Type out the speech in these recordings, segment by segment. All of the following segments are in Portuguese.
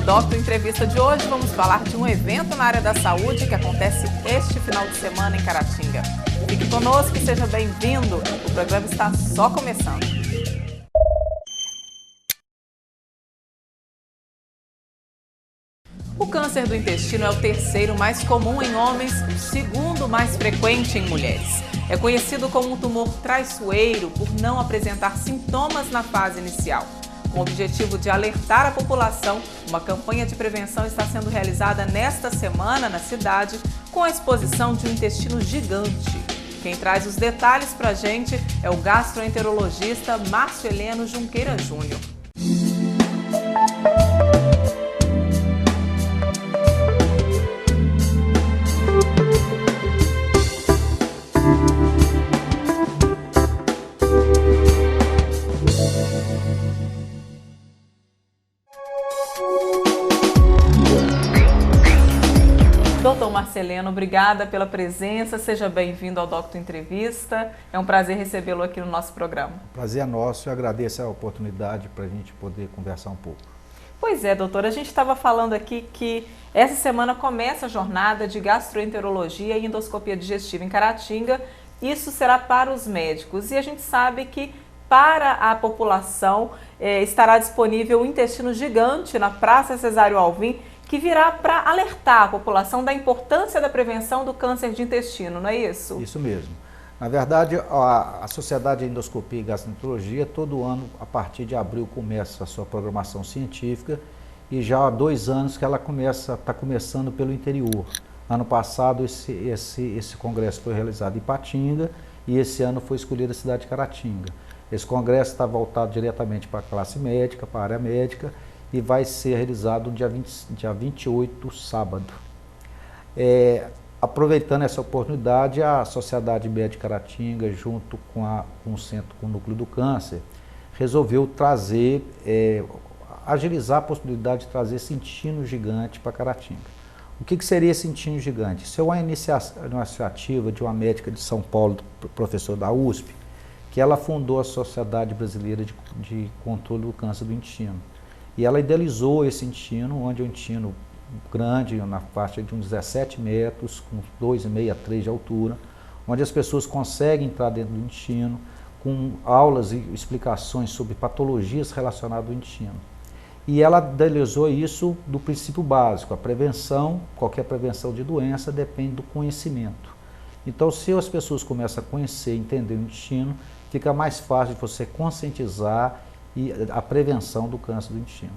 Doctor Entrevista de hoje, vamos falar de um evento na área da saúde que acontece este final de semana em Caratinga. Fique conosco e seja bem-vindo. O programa está só começando. O câncer do intestino é o terceiro mais comum em homens, o segundo mais frequente em mulheres. É conhecido como um tumor traiçoeiro por não apresentar sintomas na fase inicial. Com o objetivo de alertar a população, uma campanha de prevenção está sendo realizada nesta semana na cidade com a exposição de um intestino gigante. Quem traz os detalhes para a gente é o gastroenterologista Márcio Heleno Junqueira Júnior. Doutor Marceleno, obrigada pela presença, seja bem-vindo ao Doctor Entrevista, é um prazer recebê-lo aqui no nosso programa. Prazer é nosso, eu agradeço a oportunidade para a gente poder conversar um pouco. Pois é, doutor, a gente estava falando aqui que essa semana começa a jornada de gastroenterologia e endoscopia digestiva em Caratinga, isso será para os médicos e a gente sabe que para a população estará disponível um intestino gigante na Praça Cesário Alvim, que virá para alertar a população da importância da prevenção do câncer de intestino, não é isso? Isso mesmo. Na verdade, a Sociedade de Endoscopia e Gastroenterologia, todo ano, a partir de abril, começa a sua programação científica e já há 2 anos que ela está começando pelo interior. Ano passado, esse congresso foi realizado em Ipatinga e esse ano foi escolhida a cidade de Caratinga. Esse congresso está voltado diretamente para a classe médica, para a área médica, e vai ser realizado no dia 28, sábado. Aproveitando essa oportunidade, a Sociedade Médica Caratinga, junto com o Núcleo do Câncer, resolveu agilizar a possibilidade de trazer esse intestino gigante para Caratinga. O que seria esse intestino gigante? Isso é uma iniciativa de uma médica de São Paulo, professor da USP, que ela fundou a Sociedade Brasileira de Controle do Câncer do Intestino. E ela idealizou esse intestino, onde é um intestino grande, na faixa de uns 17 metros, com 2,5 a 3 de altura, onde as pessoas conseguem entrar dentro do intestino, com aulas e explicações sobre patologias relacionadas ao intestino. E ela idealizou isso do princípio básico, a prevenção, qualquer prevenção de doença depende do conhecimento. Então, se as pessoas começam a conhecer e entender o intestino, fica mais fácil de você conscientizar e a prevenção do câncer do intestino.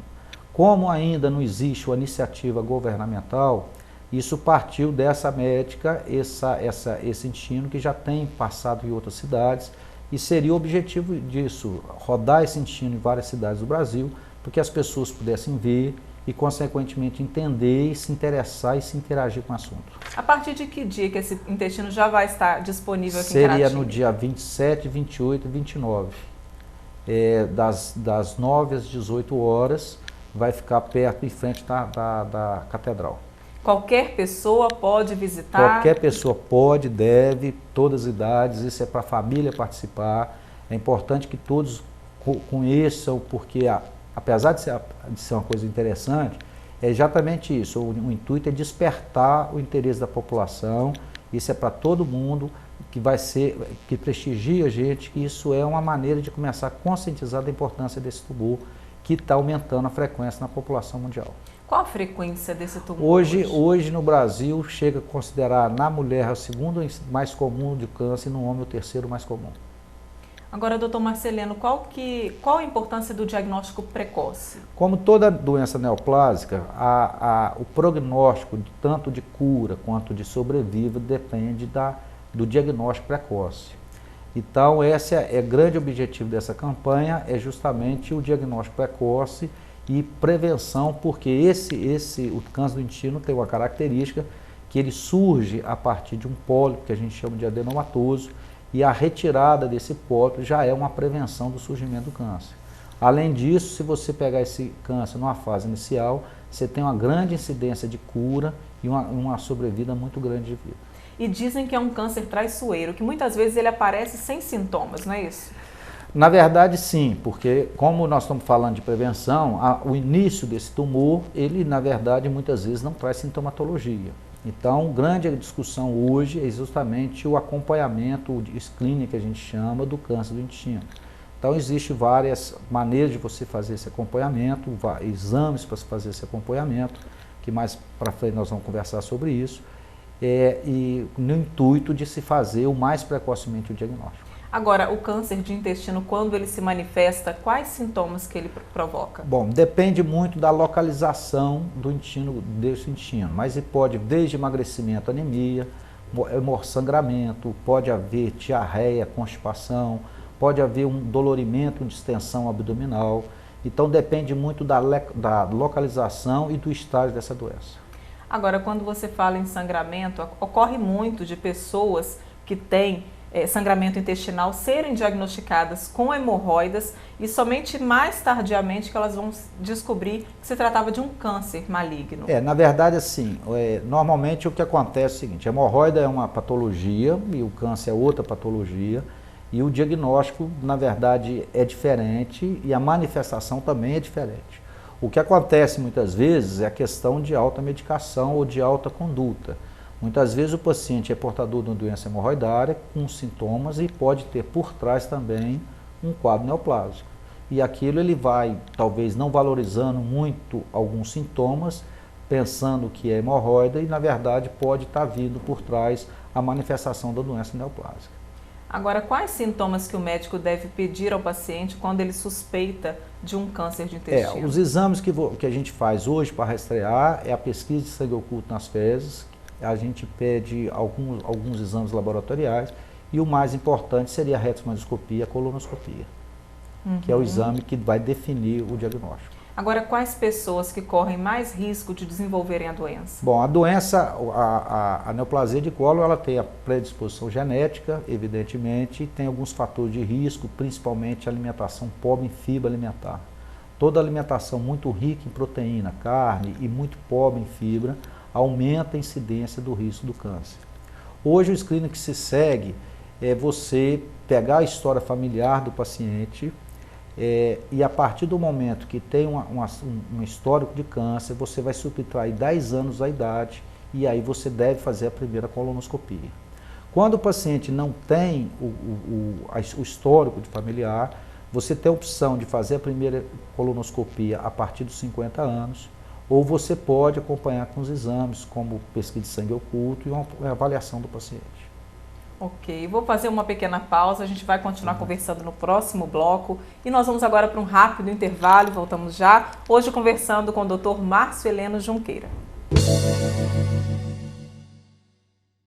Como ainda não existe uma iniciativa governamental, isso partiu dessa médica, esse intestino que já tem passado em outras cidades, e seria o objetivo disso, rodar esse intestino em várias cidades do Brasil, para que as pessoas pudessem ver e, consequentemente, entender e se interessar e se interagir com o assunto. A partir de que dia que esse intestino já vai estar disponível aqui em Caratinga? Seria no dia 27, 28 e 29. Das 9 às 18 horas, vai ficar perto, em frente da catedral. Qualquer pessoa pode visitar? Qualquer pessoa pode, deve, todas as idades, isso é para a família participar. É importante que todos conheçam, porque apesar de ser uma coisa interessante, é exatamente isso, o intuito é despertar o interesse da população, isso é para todo mundo, que prestigia a gente, que isso é uma maneira de começar a conscientizar da importância desse tumor que está aumentando a frequência na população mundial. Qual a frequência desse tumor? Hoje no Brasil chega a considerar na mulher o segundo mais comum de câncer e no homem o terceiro mais comum. Agora, doutor Marceleno, qual a importância do diagnóstico precoce? Como toda doença neoplásica, o prognóstico tanto de cura quanto de sobrevida depende do diagnóstico precoce. Então, esse é o grande objetivo dessa campanha, é justamente o diagnóstico precoce e prevenção, porque o câncer do intestino tem uma característica que ele surge a partir de um pólipo, que a gente chama de adenomatoso, e a retirada desse pólipo já é uma prevenção do surgimento do câncer. Além disso, se você pegar esse câncer numa fase inicial, você tem uma grande incidência de cura e uma sobrevida muito grande de vida. E dizem que é um câncer traiçoeiro, que muitas vezes ele aparece sem sintomas, não é isso? Na verdade, sim, porque como nós estamos falando de prevenção, o início desse tumor, ele, na verdade, muitas vezes não traz sintomatologia. Então, grande discussão hoje é justamente o acompanhamento, o screening que a gente chama do câncer do intestino. Então, existem várias maneiras de você fazer esse acompanhamento, exames para se fazer esse acompanhamento, que mais para frente nós vamos conversar sobre isso, e no intuito de se fazer o mais precocemente o diagnóstico. Agora, o câncer de intestino, quando ele se manifesta, quais sintomas que ele provoca? Bom, depende muito da localização desse intestino, mas ele pode desde emagrecimento, anemia, sangramento, pode haver diarreia, constipação, pode haver um dolorimento, uma distensão abdominal. Então depende muito da localização e do estágio dessa doença. Agora, quando você fala em sangramento, ocorre muito de pessoas que têm sangramento intestinal serem diagnosticadas com hemorroidas e somente mais tardiamente que elas vão descobrir que se tratava de um câncer maligno. Na verdade, assim, normalmente o que acontece é o seguinte, a hemorroida é uma patologia e o câncer é outra patologia e o diagnóstico, na verdade, é diferente e a manifestação também é diferente. O que acontece muitas vezes é a questão de alta medicação ou de alta conduta. Muitas vezes o paciente é portador de uma doença hemorroidária com sintomas e pode ter por trás também um quadro neoplásico. E aquilo ele vai, talvez, não valorizando muito alguns sintomas, pensando que é hemorroida e, na verdade, pode estar vindo por trás a manifestação da doença neoplásica. Agora, quais sintomas que o médico deve pedir ao paciente quando ele suspeita de um câncer de intestino? Os exames que a gente faz hoje para rastrear é a pesquisa de sangue oculto nas fezes, a gente pede alguns exames laboratoriais e o mais importante seria a retroendoscopia e a colonoscopia, que é o exame que vai definir o diagnóstico. Agora, quais pessoas que correm mais risco de desenvolverem a doença? Bom, a doença, a neoplasia de colo, ela tem a predisposição genética, evidentemente, e tem alguns fatores de risco, principalmente a alimentação pobre em fibra alimentar. Toda alimentação muito rica em proteína, carne e muito pobre em fibra, aumenta a incidência do risco do câncer. Hoje o screening que se segue é você pegar a história familiar do paciente e a partir do momento que tem um histórico de câncer, você vai subtrair 10 anos da idade e aí você deve fazer a primeira colonoscopia. Quando o paciente não tem o histórico de familiar, você tem a opção de fazer a primeira colonoscopia a partir dos 50 anos, ou você pode acompanhar com os exames, como pesquisa de sangue oculto e uma avaliação do paciente. Ok, vou fazer uma pequena pausa, a gente vai continuar conversando no próximo bloco e nós vamos agora para um rápido intervalo e voltamos já, hoje conversando com o Dr. Márcio Heleno Junqueira.